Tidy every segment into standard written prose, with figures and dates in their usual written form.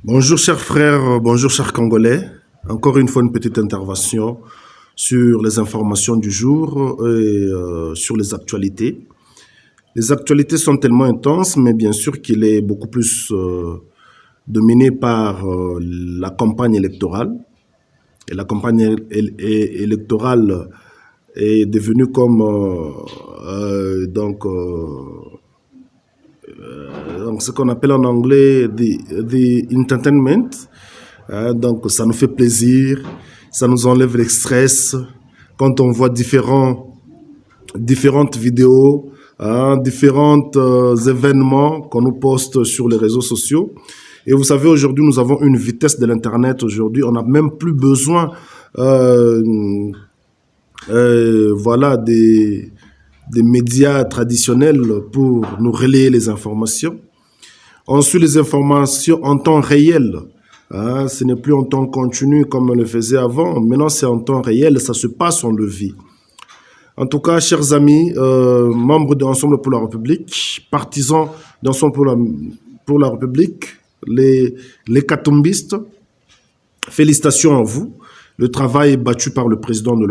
Bonjour chers frères, bonjour chers Congolais. Encore une fois une petite intervention sur les informations du jour et sur les actualités. Les actualités sont tellement intenses, mais bien sûr qu'il est beaucoup plus dominé par la campagne électorale. Et la campagne électorale est devenue comme donc ce qu'on appelle en anglais the entertainment. Donc ça nous fait plaisir, ça nous enlève le stress quand on voit différentes vidéos, différents événements qu'on nous poste sur les réseaux sociaux. Et vous savez, aujourd'hui, nous avons une vitesse de l'Internet. Aujourd'hui, on n'a même plus besoin voilà, des médias traditionnels pour nous relayer les informations. On suit les informations en temps réel. Ce n'est plus en temps continu comme on le faisait avant. Maintenant, c'est en temps réel. Ça se passe, on le vit. En tout cas, chers amis, membres d'Ensemble pour la République, partisans d'Ensemble pour la République, les katumbistes, félicitations à vous. Le travail est battu par le président de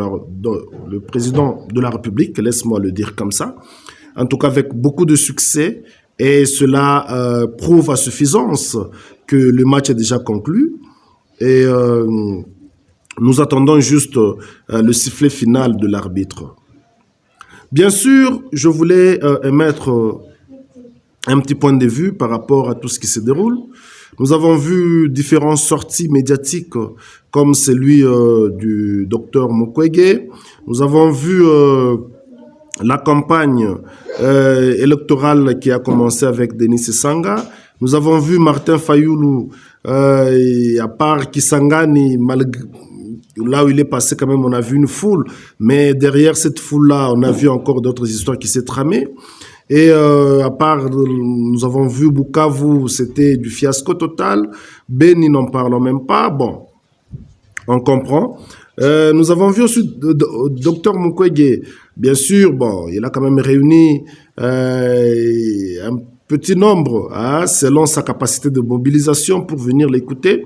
la République, laisse-moi le dire comme ça. En tout cas, avec beaucoup de succès. Et cela prouve à suffisance que le match est déjà conclu. Et nous attendons juste le sifflet final de l'arbitre. Bien sûr, je voulais émettre un petit point de vue par rapport à tout ce qui se déroule. Nous avons vu différentes sorties médiatiques comme celui du docteur Mukwege. Nous avons vu la campagne électorale qui a commencé avec Denis Sanga. Nous avons vu Martin Fayoulou, à part Kisangani, là où il est passé quand même, on a vu une foule. Mais derrière cette foule-là, on a vu encore d'autres histoires qui s'est tramées. Et à part, nous avons vu Bukavu, c'était du fiasco total. Beni, n'en parlons même pas. Bon, on comprend. Nous avons vu aussi Dr Mukwege. Bien sûr, bon, il a quand même réuni un petit nombre, selon sa capacité de mobilisation pour venir l'écouter.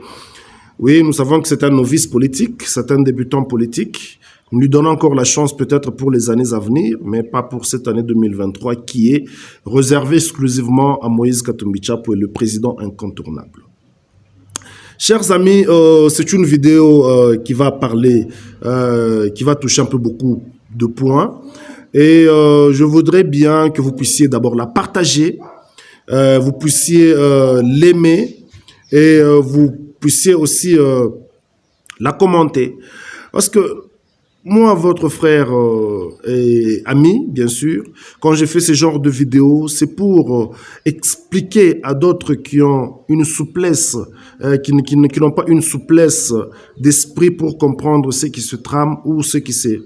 Oui, nous savons que c'est un novice politique, c'est un débutant politique. Nous lui donnons encore la chance peut-être pour les années à venir, mais pas pour cette année 2023 qui est réservée exclusivement à Moïse Katumbi Tshapou et le président incontournable. Chers amis, c'est une vidéo qui va parler, qui va toucher un peu beaucoup de points. Et je voudrais bien que vous puissiez d'abord la partager, vous puissiez l'aimer et vous puissiez aussi la commenter. Parce que moi, votre frère et ami, bien sûr, quand je fais ce genre de vidéos, c'est pour expliquer à d'autres qui ont une souplesse, qui n'ont pas une souplesse d'esprit pour comprendre ce qui se trame ou ce qui se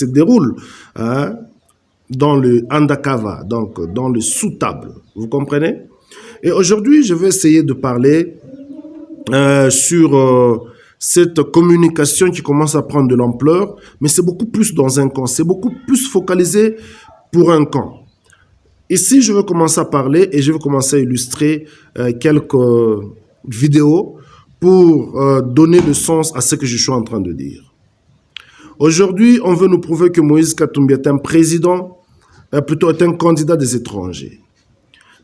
déroule dans le undercover, donc dans le sous-table. Vous comprenez? Et aujourd'hui, je vais essayer de parler sur cette communication qui commence à prendre de l'ampleur, mais c'est beaucoup plus dans un camp, c'est beaucoup plus focalisé pour un camp. Ici, je vais commencer à parler et je vais commencer à illustrer quelques vidéos pour donner le sens à ce que je suis en train de dire. Aujourd'hui, on veut nous prouver que Moïse Katumbi est un président, plutôt est un candidat des étrangers.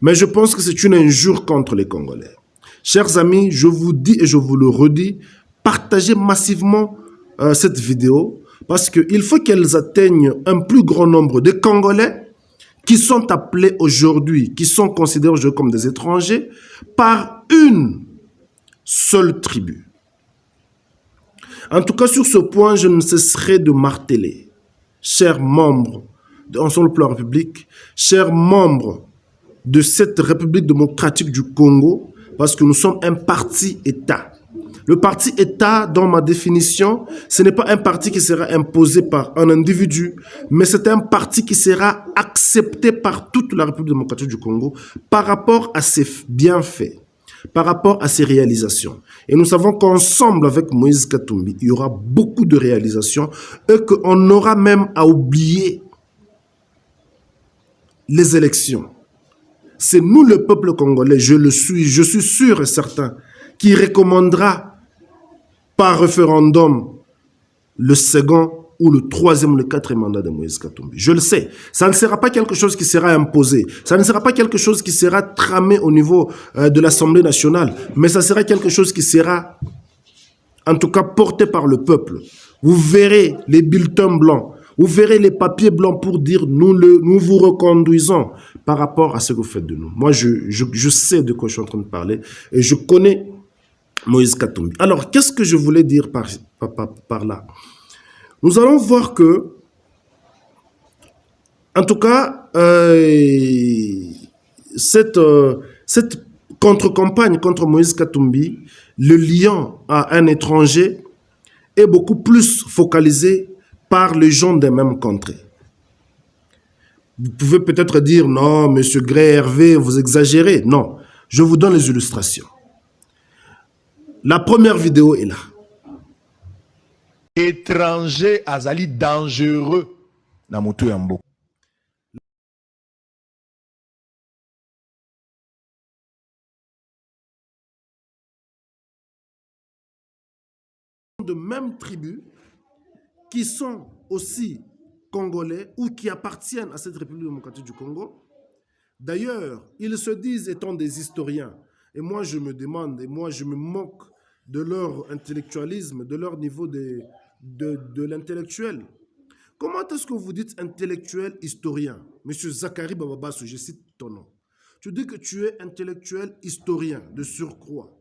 Mais je pense que c'est une injure contre les Congolais. Chers amis, je vous dis et je vous le redis, partagez massivement cette vidéo parce qu'il faut qu'elles atteignent un plus grand nombre de Congolais qui sont appelés aujourd'hui, qui sont considérés aujourd'hui comme des étrangers par une seule tribu. En tout cas, sur ce point, je ne cesserai de marteler. Chers membres d'Ensemble pour la République, chers membres de cette République démocratique du Congo, parce que nous sommes un parti-État. Le parti-État, dans ma définition, ce n'est pas un parti qui sera imposé par un individu, mais c'est un parti qui sera accepté par toute la République démocratique du Congo par rapport à ses bienfaits, par rapport à ses réalisations. Et nous savons qu'ensemble avec Moïse Katumbi, il y aura beaucoup de réalisations et qu'on aura même à oublier les élections. c'est nous le peuple congolais, je suis sûr et certain, qui recommandera par référendum le second ou le troisième ou le quatrième mandat de Moïse Katumbi. Je le sais. Ça ne sera pas quelque chose qui sera imposé. Ça ne sera pas quelque chose qui sera tramé au niveau de l'Assemblée nationale. Mais ça sera quelque chose qui sera, en tout cas, porté par le peuple. Vous verrez les bulletins blancs. Vous verrez les papiers blancs pour dire nous vous reconduisons par rapport à ce que vous faites de nous. Moi, je sais de quoi je suis en train de parler et je connais Moïse Katumbi. Alors, qu'est-ce que je voulais dire par là? Nous allons voir que, en tout cas, cette contre-campagne contre Moïse Katumbi, le lien à un étranger est beaucoup plus focalisé par les gens des mêmes contrées. Vous pouvez peut-être dire, non, monsieur Gray Hervé, vous exagérez. Non, je vous donne les illustrations. La première vidéo est là. Étranger azali dangereux na mutu ya mboka. De mêmes tribus qui sont aussi congolais ou qui appartiennent à cette République démocratique du Congo. D'ailleurs, ils se disent étant des historiens. Et moi, je me demande, et moi, je me moque de leur intellectualisme, de leur niveau de l'intellectuel. Comment est-ce que vous dites intellectuel historien? Monsieur Zachary Bababassou, je cite ton nom. Tu dis que tu es intellectuel historien de surcroît.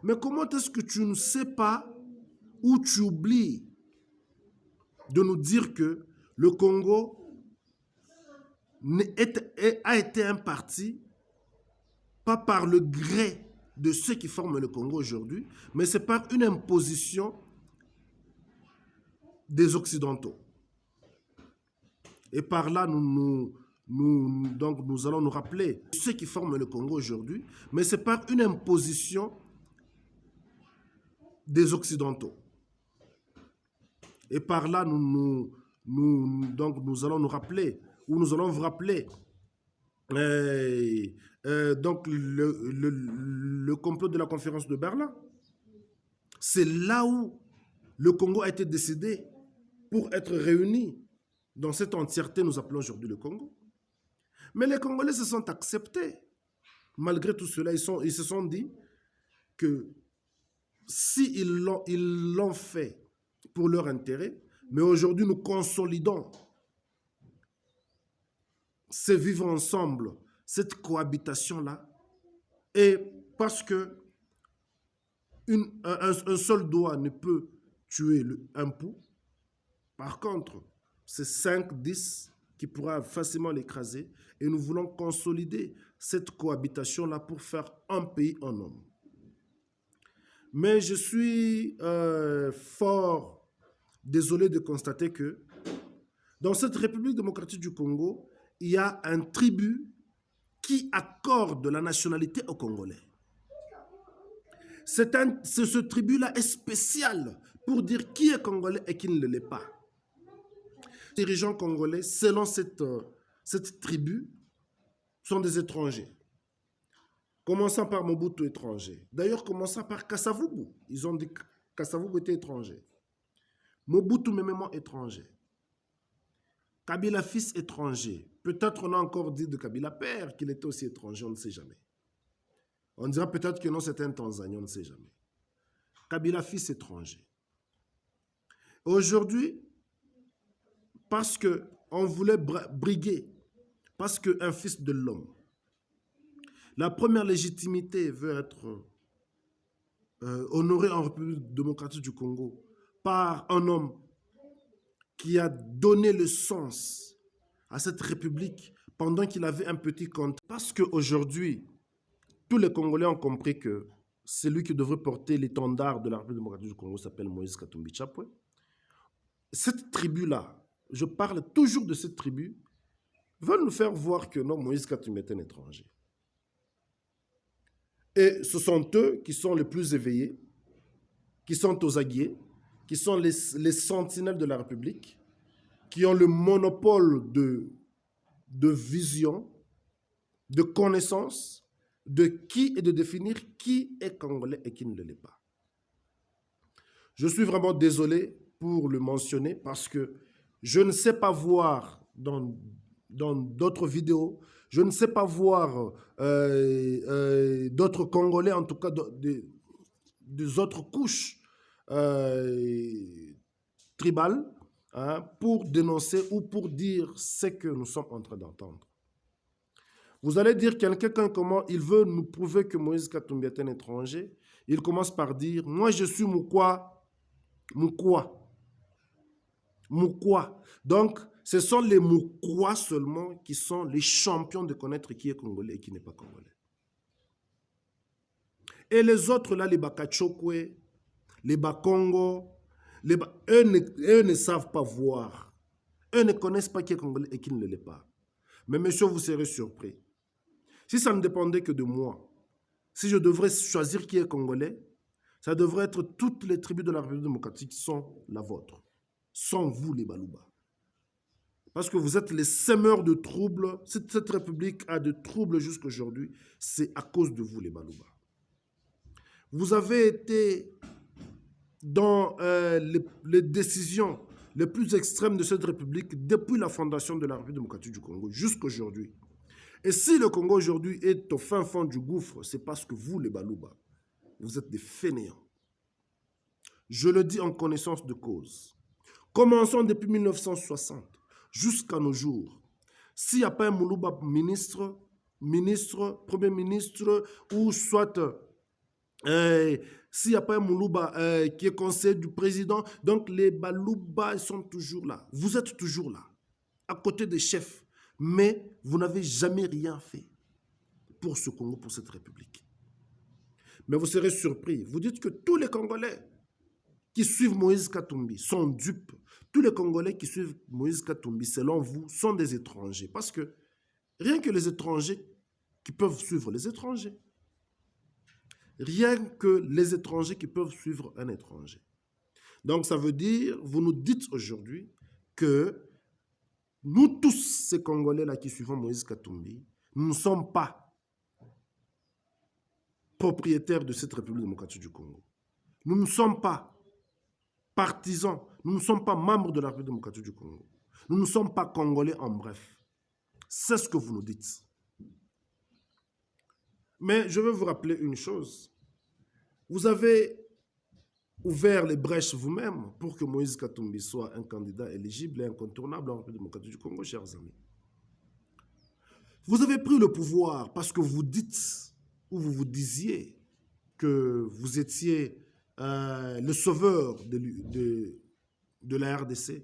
Mais comment est-ce que tu ne sais pas ou tu oublies de nous dire que le Congo a été un parti, pas par le gré de ceux qui forment le Congo aujourd'hui, mais c'est par une imposition des Occidentaux. Et par là, nous allons nous rappeler ceux qui forment le Congo aujourd'hui, mais c'est par une imposition des Occidentaux. Et par là, nous allons nous rappeler, ou nous allons vous rappeler, donc le complot de la conférence de Berlin. C'est là où le Congo a été décidé pour être réuni dans cette entièreté, nous appelons aujourd'hui le Congo. Mais les Congolais se sont acceptés. Malgré tout cela, ils se sont dit que si ils l'ont fait pour leur intérêt, mais aujourd'hui nous consolidons ce vivre ensemble, cette cohabitation-là, et parce que un seul doigt ne peut tuer un pouls, par contre, c'est 5, 10 qui pourra facilement l'écraser, et nous voulons consolider cette cohabitation-là pour faire un pays en homme. Mais je suis fort désolé de constater que dans cette République démocratique du Congo, il y a un tribut qui accorde la nationalité aux Congolais. Ce tribut-là est spécial pour dire qui est Congolais et qui ne l'est pas. Les dirigeants congolais, selon cette tribu, sont des étrangers. Commençant par Mobutu, étranger. D'ailleurs, commençant par Kasavubu. Ils ont dit que Kasavubu était étranger. Mobutu, même étranger. Kabila fils, étranger. Peut-être on a encore dit de Kabila père qu'il était aussi étranger, on ne sait jamais. On dira peut-être que non, c'était un Tanzanien, on ne sait jamais. Kabila fils, étranger. Aujourd'hui, parce qu'on voulait briguer, parce qu'un fils de l'homme, la première légitimité veut être honorée en République démocratique du Congo par un homme qui a donné le sens à cette République pendant qu'il avait un petit compte. Parce qu'aujourd'hui, tous les Congolais ont compris que celui qui devrait porter l'étendard de la République démocratique du Congo s'appelle Moïse Katumbi Chapwe. Cette tribu-là, je parle toujours de cette tribu, veut nous faire voir que non, Moïse Katumbi est un étranger. Et ce sont eux qui sont les plus éveillés, qui sont aux aguets, qui sont les sentinelles de la République, qui ont le monopole de vision de connaissance de qui et de définir qui est congolais et qui ne l'est pas. Je suis vraiment désolé pour le mentionner parce que je ne sais pas voir dans d'autres vidéos, je ne sais pas voir d'autres Congolais, en tout cas des autres couches tribales, hein, pour dénoncer ou pour dire ce que nous sommes en train d'entendre. Vous allez dire, quelqu'un comment il veut nous prouver que Moïse Katumbi est un étranger. Il commence par dire, moi je suis Moukwa. Donc, ce sont les Moukwa seulement qui sont les champions de connaître qui est congolais et qui n'est pas congolais. Et les autres là, les Bakachokwe, les Bakongo, eux ne savent pas voir. Eux ne connaissent pas qui est congolais et qui ne l'est pas. Mais monsieur, vous serez surpris. Si ça ne dépendait que de moi, si je devrais choisir qui est congolais, ça devrait être toutes les tribus de la République démocratique sont la vôtre, sans vous les Balouba. Parce que vous êtes les semeurs de troubles. Cette République a de troubles jusqu'à aujourd'hui, c'est à cause de vous les Balouba. Vous avez été dans les décisions les plus extrêmes de cette République depuis la fondation de la République démocratique du Congo jusqu'à aujourd'hui. Et si le Congo aujourd'hui est au fin fond du gouffre, c'est parce que vous, les Balouba, vous êtes des fainéants. Je le dis en connaissance de cause. Commençons depuis 1960 jusqu'à nos jours. S'il n'y a pas un Moulouba ministre, premier ministre, ou soit s'il n'y a pas un Moulouba qui est conseiller du président, donc les Balouba sont toujours là. Vous êtes toujours là, à côté des chefs. Mais vous n'avez jamais rien fait pour ce Congo, pour cette République. Mais vous serez surpris. Vous dites que tous les Congolais qui suivent Moïse Katumbi sont dupes. Tous les Congolais qui suivent Moïse Katumbi, selon vous, sont des étrangers. Parce que rien que les étrangers qui peuvent suivre les étrangers. Rien que les étrangers qui peuvent suivre un étranger. Donc ça veut dire, vous nous dites aujourd'hui que nous tous, ces Congolais-là qui suivons Moïse Katumbi, nous ne sommes pas propriétaires de cette République démocratique du Congo. Nous ne sommes pas partisans, nous ne sommes pas membres de la République démocratique du Congo. Nous ne sommes pas Congolais en bref. C'est ce que vous nous dites. Mais je veux vous rappeler une chose. Vous avez ouvert les brèches vous-même pour que Moïse Katumbi soit un candidat éligible et incontournable en République démocratique du Congo, chers amis. Vous avez pris le pouvoir parce que vous dites, ou vous vous disiez, que vous étiez le sauveur de la RDC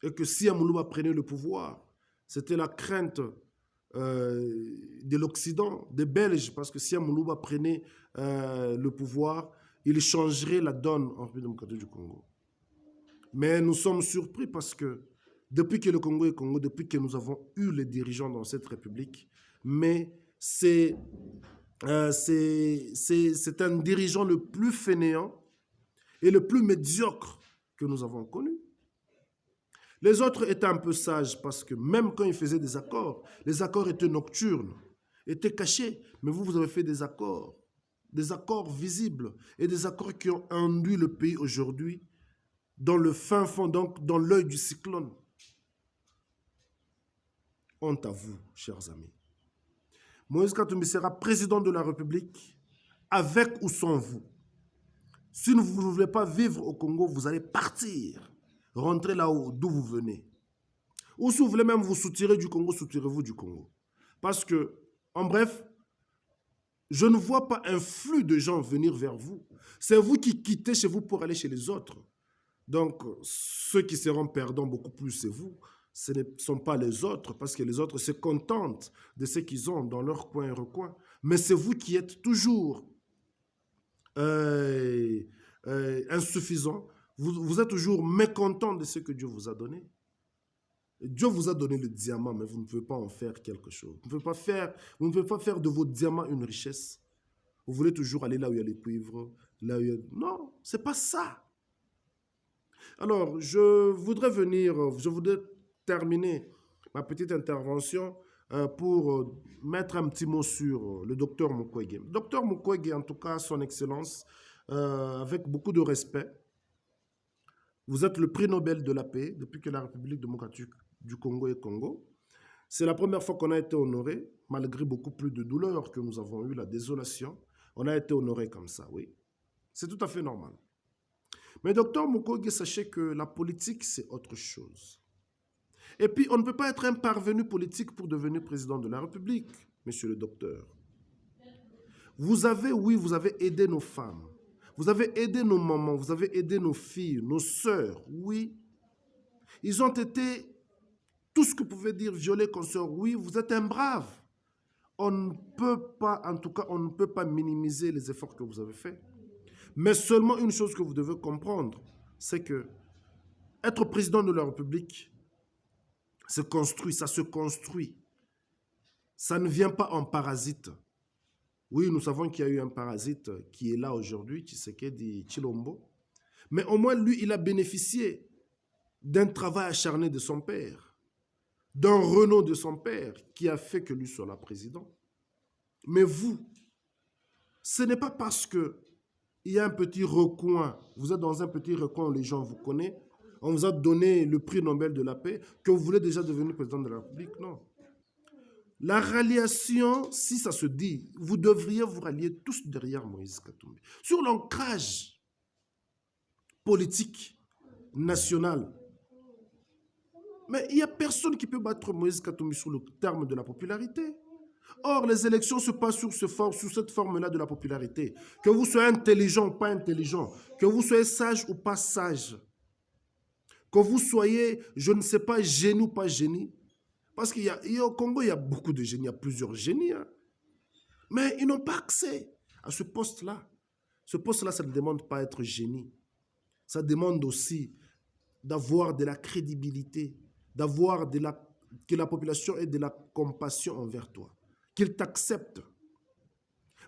et que si Amoulouba prenait le pouvoir, c'était la crainte de l'Occident, des Belges, parce que si Amoulouba prenait le pouvoir, il changerait la donne en République démocratique du Congo. Mais nous sommes surpris parce que depuis que le Congo est Congo, depuis que nous avons eu les dirigeants dans cette République, mais c'est un dirigeant le plus fainéant et le plus médiocre que nous avons connu. Les autres étaient un peu sages parce que même quand ils faisaient des accords, les accords étaient nocturnes, étaient cachés. Mais vous avez fait des accords visibles et des accords qui ont induit le pays aujourd'hui dans le fin fond, donc dans l'œil du cyclone. Honte à vous, chers amis. Moïse Katumbi sera président de la République avec ou sans vous. Si vous ne voulez pas vivre au Congo, vous allez partir, rentrer là d'où vous venez. Ou si vous voulez même vous soutirer du Congo, soutirez-vous du Congo. Parce que, en bref, je ne vois pas un flux de gens venir vers vous. C'est vous qui quittez chez vous pour aller chez les autres. Donc, ceux qui seront perdants beaucoup plus, c'est vous. Ce ne sont pas les autres, parce que les autres se contentent de ce qu'ils ont dans leur coin et recoin. Mais c'est vous qui êtes toujours insuffisant. Vous êtes toujours mécontent de ce que Dieu vous a donné. Dieu vous a donné le diamant, mais vous ne pouvez pas en faire quelque chose. Vous ne pouvez pas faire de vos diamants une richesse. Vous voulez toujours aller là où il y a les cuivres, là où il y a... Non, c'est pas ça. Alors, je voudrais terminer ma petite intervention pour mettre un petit mot sur le docteur Mukwege. Docteur Mukwege, en tout cas, son excellence, avec beaucoup de respect, vous êtes le prix Nobel de la paix depuis que la République démocratique du Congo est Congo. C'est la première fois qu'on a été honoré, malgré beaucoup plus de douleur que nous avons eu, la désolation. On a été honoré comme ça, oui. C'est tout à fait normal. Mais docteur Mukwege, sachez que la politique, c'est autre chose. Et puis, on ne peut pas être un parvenu politique pour devenir président de la République, monsieur le docteur. Vous avez, oui, vous avez aidé nos femmes. Vous avez aidé nos mamans, vous avez aidé nos filles, nos sœurs, oui. Ils ont été, tout ce que vous pouvez dire, violés, consorts, oui, vous êtes un brave. On ne peut pas, en tout cas, on ne peut pas minimiser les efforts que vous avez faits. Mais seulement une chose que vous devez comprendre, c'est que être président de la République se construit, ça se construit. Ça ne vient pas en parasite. Oui, nous savons qu'il y a eu un parasite qui est là aujourd'hui, Tshisekedi Tshilombo. Mais au moins, lui, il a bénéficié d'un travail acharné de son père, d'un renom de son père qui a fait que lui soit là président. Mais vous, ce n'est pas parce que il y a un petit recoin, vous êtes dans un petit recoin où les gens vous connaissent, on vous a donné le prix Nobel de la paix, que vous voulez déjà devenir président de la République, non. La ralliation, si ça se dit, vous devriez vous rallier tous derrière Moïse Katumbi. Sur l'ancrage politique, national. Mais il n'y a personne qui peut battre Moïse Katumbi sur le terme de la popularité. Or, les élections se passent sur cette forme-là de la popularité. Que vous soyez intelligent ou pas intelligent, que vous soyez sage ou pas sage, que vous soyez, je ne sais pas, génie ou pas génie. Parce qu'au Congo, il y a beaucoup de génies, il y a plusieurs génies. Hein. Mais ils n'ont pas accès à ce poste-là. Ce poste-là, ça ne demande pas être génie. Ça demande aussi d'avoir de la crédibilité, d'avoir que la population ait de la compassion envers toi, qu'il t'accepte.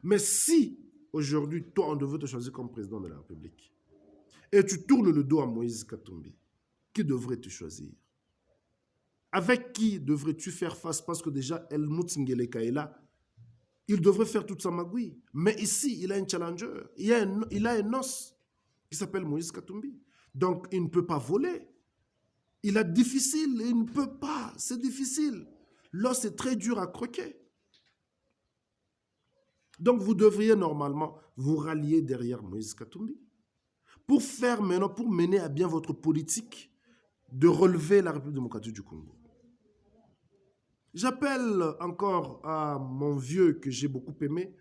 Mais si, aujourd'hui, toi, on devait te choisir comme président de la République, et tu tournes le dos à Moïse Katumbi, qui devrait te choisir? Avec qui devrais-tu faire face? Parce que déjà, Helmut Ngeleka est là. Il devrait faire toute sa magouille. Mais ici, il a un challenger. Il a un os qui s'appelle Moïse Katumbi. Donc, il ne peut pas voler. Il est difficile. Il ne peut pas. C'est difficile. L'os est très dur à croquer. Donc, vous devriez normalement vous rallier derrière Moïse Katumbi. Pour mener à bien votre politique de relever la République démocratique du Congo. J'appelle encore à mon vieux que j'ai beaucoup aimé,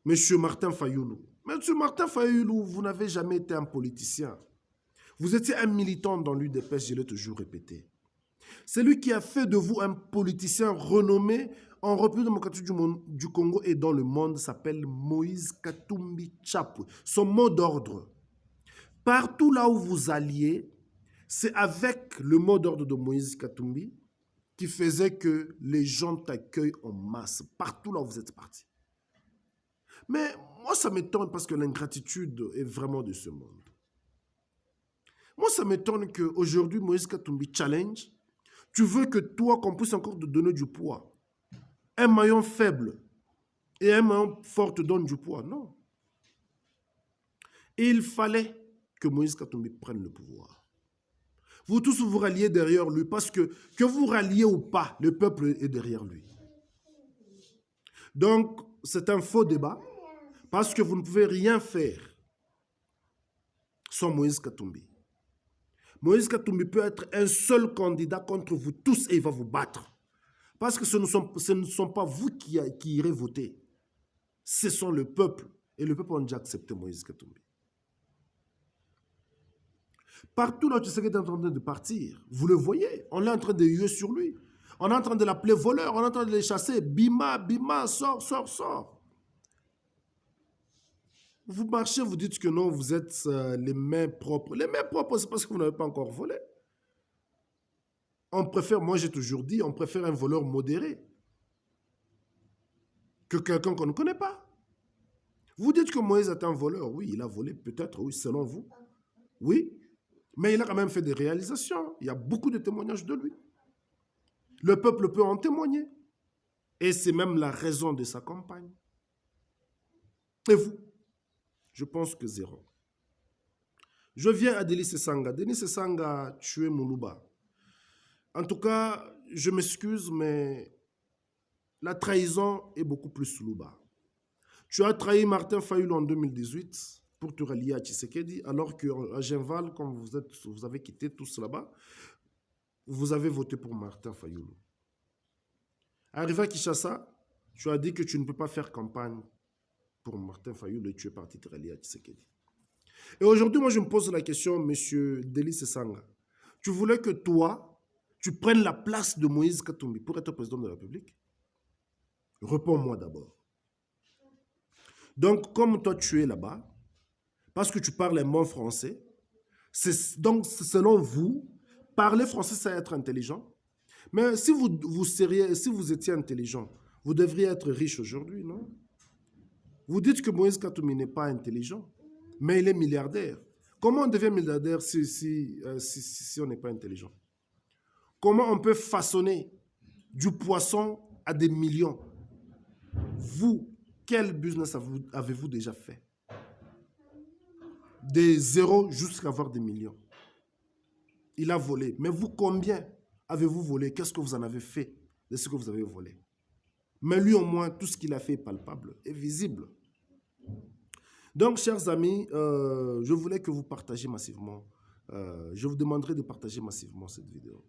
M. Martin Fayoulou. M. Martin Fayoulou, vous n'avez jamais été un politicien. Vous étiez un militant dans l'UDPS, je l'ai toujours répété. C'est lui qui a fait de vous un politicien renommé en République démocratique du Congo et dans le monde, s'appelle Moïse Katumbi Tshapwe. Son mot d'ordre. Partout là où vous alliez, c'est avec le mot d'ordre de Moïse Katumbi qui faisait que les gens t'accueillent en masse, partout là où vous êtes partis. Mais moi, ça m'étonne parce que l'ingratitude est vraiment de ce monde. Moi, ça m'étonne qu'aujourd'hui, Moïse Katumbi challenge. Tu veux que toi, qu'on puisse encore te donner du poids. Un maillon faible et un maillon fort te donne du poids. Non. Et il fallait que Moïse Katumbi prenne le pouvoir. Vous tous vous ralliez derrière lui parce que vous ralliez ou pas, le peuple est derrière lui. Donc, c'est un faux débat parce que vous ne pouvez rien faire sans Moïse Katumbi. Moïse Katumbi peut être un seul candidat contre vous tous et il va vous battre. Parce que ce ne sont pas vous qui irez voter. Ce sont le peuple. Et le peuple a déjà accepté Moïse Katumbi. Partout là, tu sais qu'il est en train de partir. Vous le voyez. On est en train de huer sur lui. On est en train de l'appeler voleur. On est en train de le chasser. Bima, Bima, sors, sors, sors. Vous marchez, vous dites que non, vous êtes les mains propres. Les mains propres, c'est parce que vous n'avez pas encore volé. On préfère, moi j'ai toujours dit, on préfère un voleur modéré que quelqu'un qu'on ne connaît pas. Vous dites que Moïse est un voleur. Oui, il a volé, peut-être, oui, selon vous. Oui, mais il a quand même fait des réalisations. Il y a beaucoup de témoignages de lui. Le peuple peut en témoigner. Et c'est même la raison de sa campagne. Et vous? Je pense que zéro. Je viens à Denis Sanga. Denis Sanga a tué Moulouba. En tout cas, je m'excuse, mais la trahison est beaucoup plus sous Louba. Tu as trahi Martin Fayoulou en 2018 pour te rallier à Tshisekedi, alors qu'à Genval, quand vous avez quitté tous là-bas, vous avez voté pour Martin Fayoulou. Arrivé à Kinshasa, tu as dit que tu ne peux pas faire campagne pour Martin Fayoulou et tu es parti te rallier à Tshisekedi. Et aujourd'hui, moi, je me pose la question, monsieur Denis Sanga. Tu voulais que toi, tu prennes la place de Moïse Katumbi pour être président de la République? Réponds-moi d'abord. Donc, comme toi, tu es là-bas, parce que tu parles un bon français, donc, selon vous, parler français, c'est être intelligent. Mais si vous étiez intelligent, vous devriez être riche aujourd'hui, non? Vous dites que Moïse Katumbi n'est pas intelligent, mais il est milliardaire. Comment on devient milliardaire si on n'est pas intelligent? Comment on peut façonner du poisson à des millions? Vous, quel business avez-vous déjà fait? Des zéros jusqu'à avoir des millions. Il a volé. Mais vous, combien avez-vous volé? Qu'est-ce que vous en avez fait de ce que vous avez volé? Mais lui, au moins, tout ce qu'il a fait est palpable, est visible. Donc, chers amis, je voulais que vous partagiez massivement. Je vous demanderai de partager massivement cette vidéo.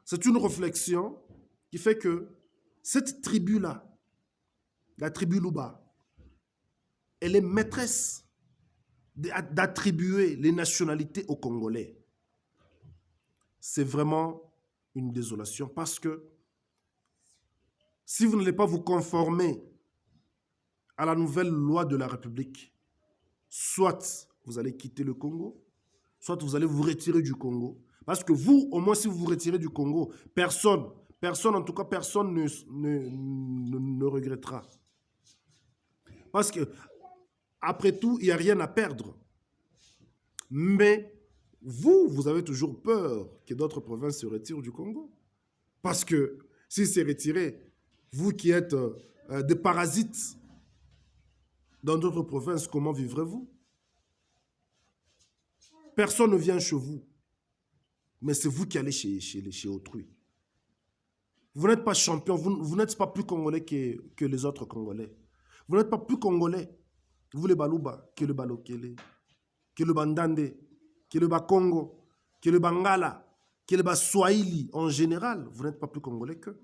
C'est une réflexion qui fait que cette tribu-là, la tribu Louba, elle est maîtresse d'attribuer les nationalités aux Congolais. C'est vraiment une désolation parce que si vous n'allez pas vous conformer à la nouvelle loi de la République, soit vous allez quitter le Congo, soit vous allez vous retirer du Congo. Parce que vous, au moins, si vous vous retirez du Congo, personne, en tout cas, personne ne regrettera. Parce que, après tout, il n'y a rien à perdre. Mais vous avez toujours peur que d'autres provinces se retirent du Congo. Parce que, s'ils se retiraient, vous qui êtes des parasites dans d'autres provinces, comment vivrez-vous? Personne ne vient chez vous. Mais c'est vous qui allez chez autrui. Vous n'êtes pas champion, vous n'êtes pas plus congolais que les autres Congolais. Vous n'êtes pas plus congolais, vous les Balouba, que le Balokele, que le Bandande, que le Bakongo, que le Bangala, que le Baswahili en général. Vous n'êtes pas plus congolais qu'eux.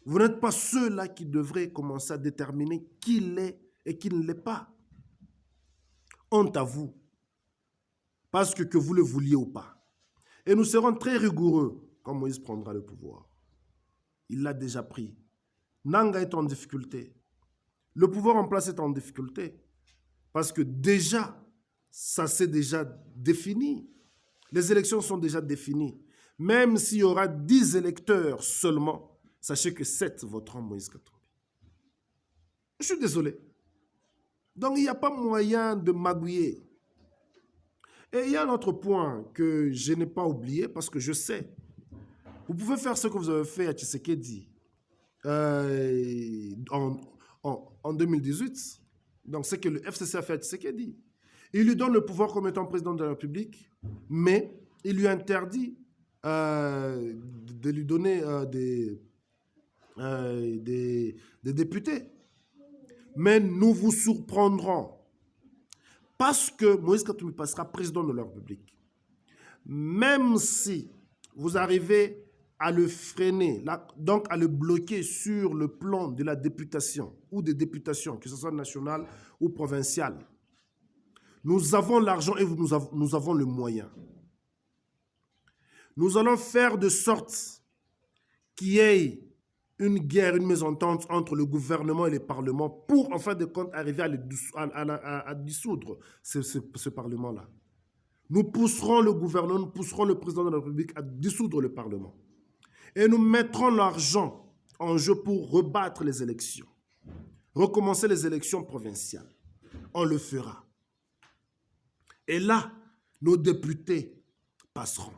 Vous n'êtes pas ceux-là qui devraient commencer à déterminer qui l'est et qui ne l'est pas. Honte à vous. Parce que vous le vouliez ou pas. Et nous serons très rigoureux quand Moïse prendra le pouvoir. Il l'a déjà pris. Nanga est en difficulté. Le pouvoir en place est en difficulté. Parce que déjà, ça s'est déjà défini. Les élections sont déjà définies. Même s'il y aura 10 électeurs seulement, sachez que 7 voteront Moïse Katumbi. Je suis désolé. Donc il n'y a pas moyen de magouiller. Et il y a un autre point que je n'ai pas oublié parce que je sais. Vous pouvez faire ce que vous avez fait à Tshisekedi en 2018. Donc c'est que le FCC a fait à Tshisekedi. Il lui donne le pouvoir comme étant président de la République, mais il lui interdit de lui donner des députés. Mais nous vous surprendrons. Parce que Moïse Katumbi passera président de la République. Même si vous arrivez à le freiner, donc à le bloquer sur le plan de la députation ou des députations, que ce soit nationales ou provinciales, nous avons l'argent et nous avons le moyen. Nous allons faire de sorte qu'il y ait une guerre, une mésentente entre le gouvernement et le Parlement pour, en fin de compte, arriver à dissoudre ce Parlement-là. Nous pousserons le gouvernement, nous pousserons le président de la République à dissoudre le Parlement. Et nous mettrons l'argent en jeu pour rebattre les élections. Recommencer les élections provinciales. On le fera. Et là, nos députés passeront.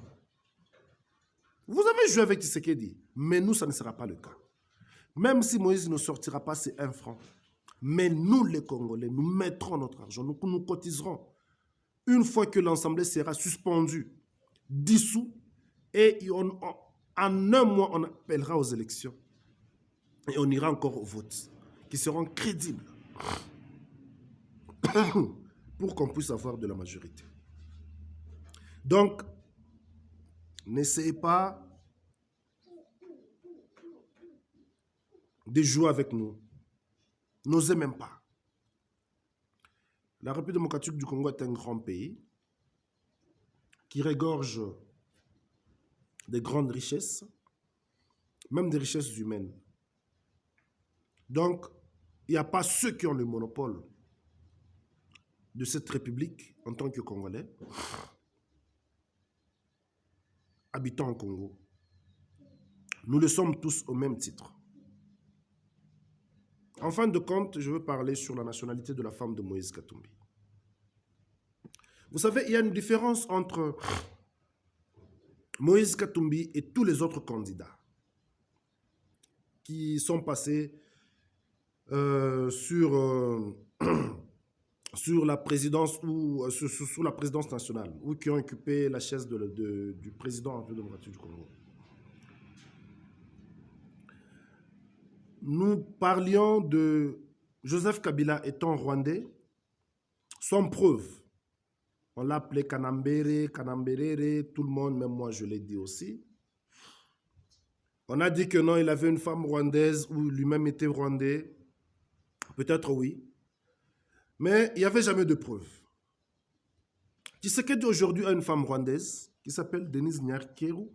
Vous avez joué avec Tshisekedi, mais nous, ça ne sera pas le cas. Même si Moïse ne sortira pas ses 1 franc, mais nous, les Congolais, nous mettrons notre argent, nous cotiserons. Une fois que l'Assemblée sera suspendue, dissous, et en 1 mois, on appellera aux élections. Et on ira encore aux votes, qui seront crédibles, pour qu'on puisse avoir de la majorité. Donc, n'essayez pas de jouer avec nous. N'osez même pas. La République démocratique du Congo est un grand pays qui regorge des grandes richesses, même des richesses humaines. Donc, il n'y a pas ceux qui ont le monopole de cette République en tant que Congolais, habitant au Congo. Nous le sommes tous au même titre. En fin de compte, je veux parler sur la nationalité de la femme de Moïse Katumbi. Vous savez, il y a une différence entre Moïse Katumbi et tous les autres candidats qui sont passés sur la présidence ou sous la présidence nationale, ou qui ont occupé la chaise du président démocratique du Congo. Nous parlions de Joseph Kabila étant rwandais, sans preuve. On l'appelait Kanambere, Kanamberere, tout le monde, même moi je l'ai dit aussi. On a dit que non, il avait une femme rwandaise ou lui-même était rwandais. Peut-être oui. Mais il n'y avait jamais de preuve. Tshisekedi aujourd'hui a une femme rwandaise qui s'appelle Denise Nyakeru.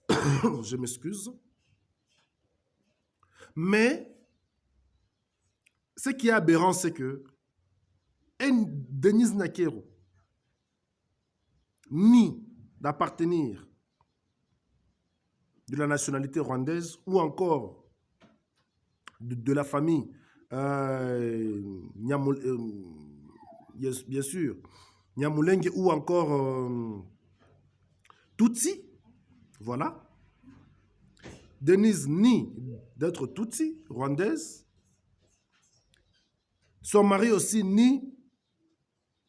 Je m'excuse. Mais ce qui est aberrant, c'est que Denise Nyakeru, ni d'appartenir de la nationalité rwandaise ou encore de la famille bien sûr, Nyamulenge ou encore Tutsi, voilà. Denise ni d'être Tutsi, rwandaise. Son mari aussi ni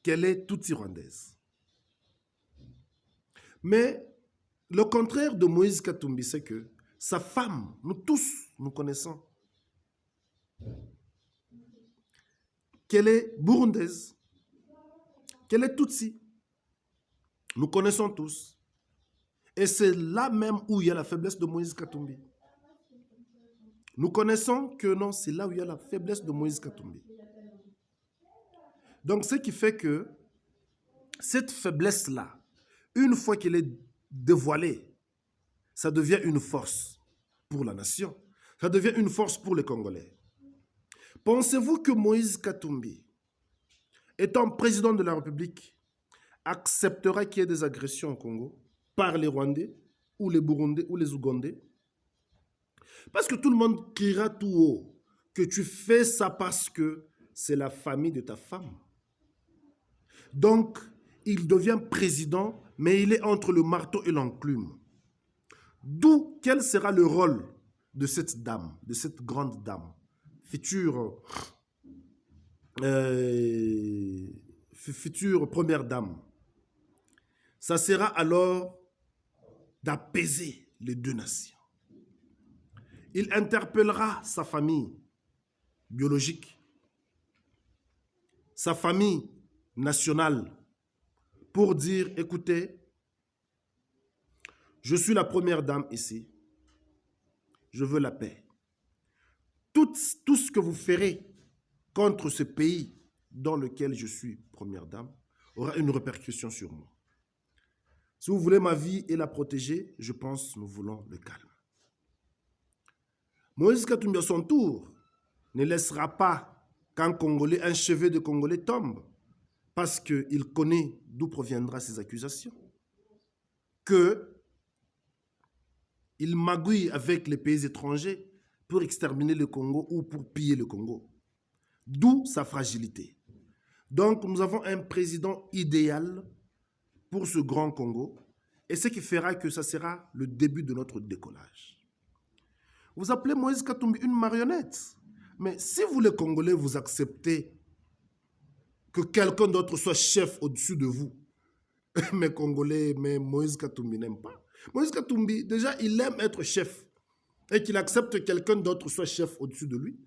qu'elle est Tutsi rwandaise. Mais le contraire de Moïse Katumbi, c'est que sa femme, nous tous, nous connaissons qu'elle est burundaise, qu'elle est Tutsi. Nous connaissons tous. Et c'est là même où il y a la faiblesse de Moïse Katumbi. Nous connaissons que non, c'est là où il y a la faiblesse de Moïse Katumbi. Donc, ce qui fait que cette faiblesse-là, une fois qu'elle est dévoilée, ça devient une force pour la nation. Ça devient une force pour les Congolais. Pensez-vous que Moïse Katumbi, étant président de la République, acceptera qu'il y ait des agressions au Congo par les Rwandais, ou les Burundais, ou les Ougandais? Parce que tout le monde criera tout haut que tu fais ça parce que c'est la famille de ta femme. Donc, il devient président, mais il est entre le marteau et l'enclume. D'où, quel sera le rôle de cette dame, de cette grande dame, future première dame? Ça sera alors d'apaiser les deux nations. Il interpellera sa famille biologique, sa famille nationale, pour dire, écoutez, je suis la première dame ici, je veux la paix. Tout ce que vous ferez contre ce pays dans lequel je suis première dame aura une répercussion sur moi. Si vous voulez ma vie et la protéger, je pense que nous voulons le calme. Moïse Katumbi, à son tour, ne laissera pas qu'un Congolais, un chevet de Congolais tombe, parce qu'il connaît d'où proviendront ces accusations, qu'il magouille avec les pays étrangers pour exterminer le Congo ou pour piller le Congo. D'où sa fragilité. Donc, nous avons un président idéal pour ce grand Congo Et ce qui fera que ça sera le début de notre décollage. Vous appelez Moïse Katumbi une marionnette. Mais si vous les Congolais, vous acceptez que quelqu'un d'autre soit chef au-dessus de vous, mes Congolais, mais Moïse Katumbi n'aime pas. Moïse Katumbi, déjà, il aime être chef. Et qu'il accepte que quelqu'un d'autre soit chef au-dessus de lui.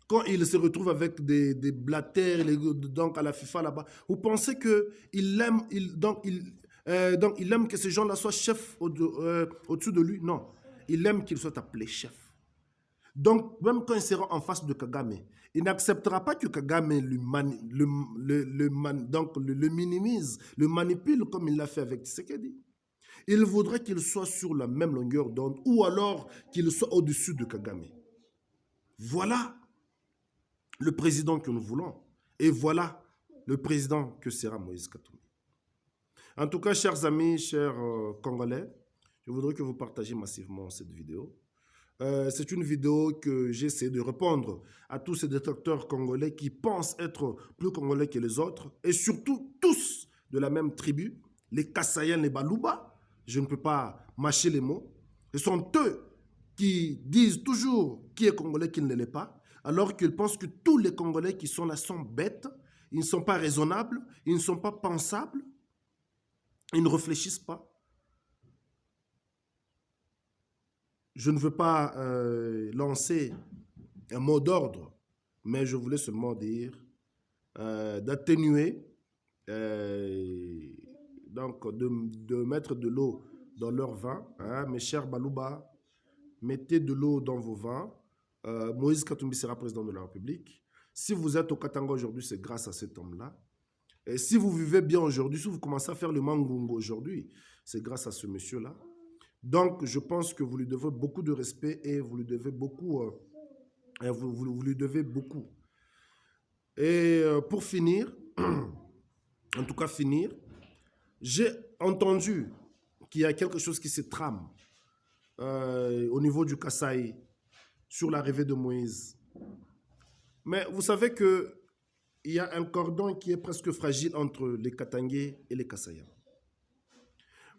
Quand il se retrouve avec des blatères, donc à la FIFA là-bas, vous pensez qu'il aime, donc il aime que ces gens-là soient chefs au-dessus de lui? Non, il aime qu'il soit appelé chef. Donc, même quand il sera en face de Kagame, il n'acceptera pas que Kagame le minimise, le manipule comme il l'a fait avec Tshisekedi. Il voudrait qu'il soit sur la même longueur d'onde ou alors qu'il soit au-dessus de Kagame. Voilà le président que nous voulons. Et voilà le président que sera Moïse Katumbi. En tout cas, chers amis, chers Congolais, je voudrais que vous partagiez massivement cette vidéo. C'est une vidéo que j'essaie de répondre à tous ces détracteurs congolais qui pensent être plus congolais que les autres et surtout tous de la même tribu, les Kassaïens, les Balouba. Je ne peux pas mâcher les mots. Ce sont eux qui disent toujours qui est congolais, qui ne l'est pas, alors qu'ils pensent que tous les Congolais qui sont là sont bêtes, ils ne sont pas raisonnables, ils ne sont pas pensables, ils ne réfléchissent pas. Je ne veux pas lancer un mot d'ordre, mais je voulais seulement dire d'atténuer, donc de mettre de l'eau dans leur vin. Hein, mes chers Balouba, mettez de l'eau dans vos vins. Moïse Katumbi sera président de la République. Si vous êtes au Katanga aujourd'hui, c'est grâce à cet homme-là. Et si vous vivez bien aujourd'hui, si vous commencez à faire le mangungo aujourd'hui, c'est grâce à ce monsieur-là. Donc, je pense que vous lui devez beaucoup de respect et vous lui devez beaucoup. Vous lui devez beaucoup. Et pour finir, en tout cas finir, j'ai entendu qu'il y a quelque chose qui se trame au niveau du Kasaï sur l'arrivée de Moïse. Mais vous savez qu'il y a un cordon qui est presque fragile entre les Katangais et les Kassaïens.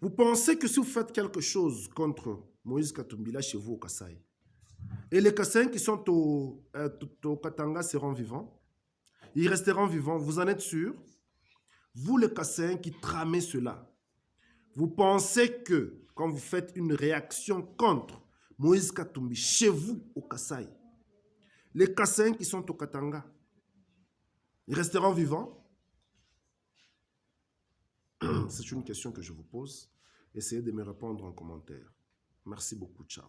Vous pensez que si vous faites quelque chose contre Moïse Katumbi là chez vous au Kasaï, et les Kassaïens qui sont au Katanga seront vivants, ils resteront vivants, vous en êtes sûr? Vous les Kassaïens qui tramez cela, vous pensez que quand vous faites une réaction contre Moïse Katumbi chez vous au Kasaï, les Kassaïens qui sont au Katanga, ils resteront vivants? C'est une question que je vous pose. Essayez de me répondre en commentaire. Merci beaucoup. Ciao.